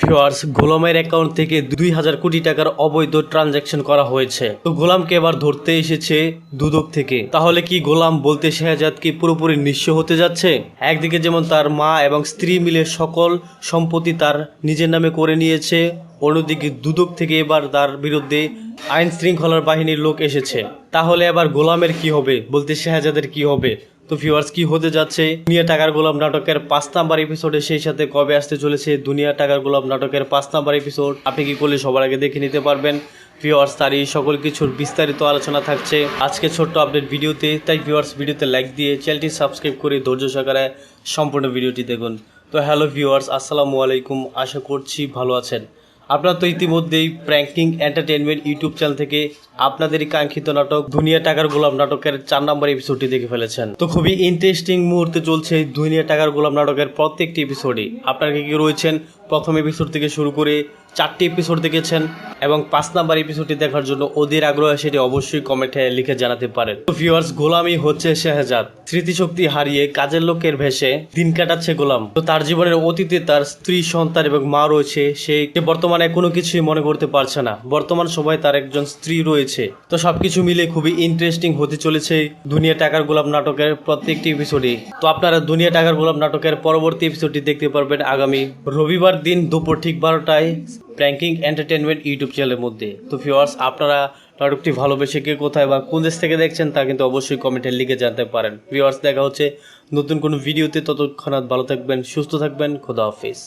Viewers, গোলামের account থেকে 2000 কোটি টাকার অবৈধ ট্রানজাকশন করা হয়েছে। তো গোলামকে এবার ধরতে এসেছে দুদক থেকে। তাহলে কি গোলাম বলতে শাহজাদ কি পুরোপুরি নিঃস্ব হতে যাচ্ছে? একদিকে যেমন তার মা এবং স্ত্রী মিলে সকল সম্পত্তি তার নিজের নামে করে নিয়েছে, অন্যদিকে দুদক থেকে এবার তার বিরুদ্ধে আইন শৃঙ্খলার বাহিনীর লোক এসেছে। তাহলে এবার গোলামের কি হবে, বলতে শাহজাদের কি হবে? তো ভিউয়ার্স, কি হতে যাচ্ছে দুনিয়া টাকার গোলাম নাটকের 5 নাম্বার এপিসোডে, সেই সাথে কবে আসতে চলেছে দুনিয়া টাকার গোলাম নাটকের 5 নাম্বার এপিসোড, আপনি কি করলে সবার আগে দেখে নিতে পারবেন। ভিউয়ার্স, তার এই সকল কিছুর বিস্তারিত আলোচনা থাকছে আজকে ছোট্ট আপডেট ভিডিওতে। তাই ভিউয়ার্স, ভিডিওতে লাইক দিয়ে চ্যানেলটি সাবস্ক্রাইব করে ধৈর্য সহকারে সম্পূর্ণ ভিডিওটি দেখুন। তো হ্যালো ভিউয়ার্স, আসসালামু আলাইকুম, আশা করছি ভালো আছেন। আপনারা তো ইতিমধ্যেই প্র্যাঙ্কিং এন্টারটেনমেন্ট ইউটিউব চ্যানেল থেকে আপনাদেরই কাঙ্ক্ষিত নাটক দুনিয়া টাকার গোলাম নাটকের 4 নম্বর এপিসোডটি দেখে ফেলেছেন। তো খুবই ইন্টারেস্টিং মুহূর্তে চলছে দুনিয়া টাকার গোলাম নাটকের প্রত্যেকটি এপিসোডে। আপনারা কি রয়েছেন প্রথম এপিসোড থেকে শুরু করে 4টি এপিসোড দেখেছেন এবং 5 নাম্বার এপিসোডটি দেখার জন্য ওদের আগ্রহ, সেটি অবশ্যই কমেন্টে লিখে জানাতে পারেন। তো ভিউয়ার্স, গোলামই হচ্ছে শাহজাদ। স্মৃতিশক্তি হারিয়ে কাজের লোকের ভেসে দিন কাটাচ্ছে গোলাম। তো তার জীবনের অতীতে তার স্ত্রী, সন্তান এবং মা রয়েছে। সে বর্তমানে কোনো কিছুই মনে করতে পারছে না। বর্তমান সময়ে তার একজন স্ত্রী রয়েছে। তো সবকিছু মিলে খুবই ইন্টারেস্টিং হতে চলেছে দুনিয়া টাকার গোলাম নাটকের প্রত্যেকটি এপিসোডে। তো আপনারা দুনিয়া টাকার গোলাম নাটকের পরবর্তী এপিসোডটি দেখতে পারবেন আগামী রবিবার দিন দুপুর ঠিক 12টায় প্র্যাঙ্কিং এন্টারটেনমেন্ট ইউটিউব চ্যানেলের মধ্যে। তো ভিউয়ার্স, আপনারা নাটকটি ভালোবেসে কে কোথায় বা কোন দেশ থেকে দেখছেন তা কিন্তু অবশ্যই কমেন্টে লিখে জানতে পারেন। ভিউয়ার্স, দেখা হচ্ছে নতুন কোনো ভিডিওতে। ততক্ষণাৎ ভালো থাকবেন, সুস্থ থাকবেন, খোদা হাফেজ।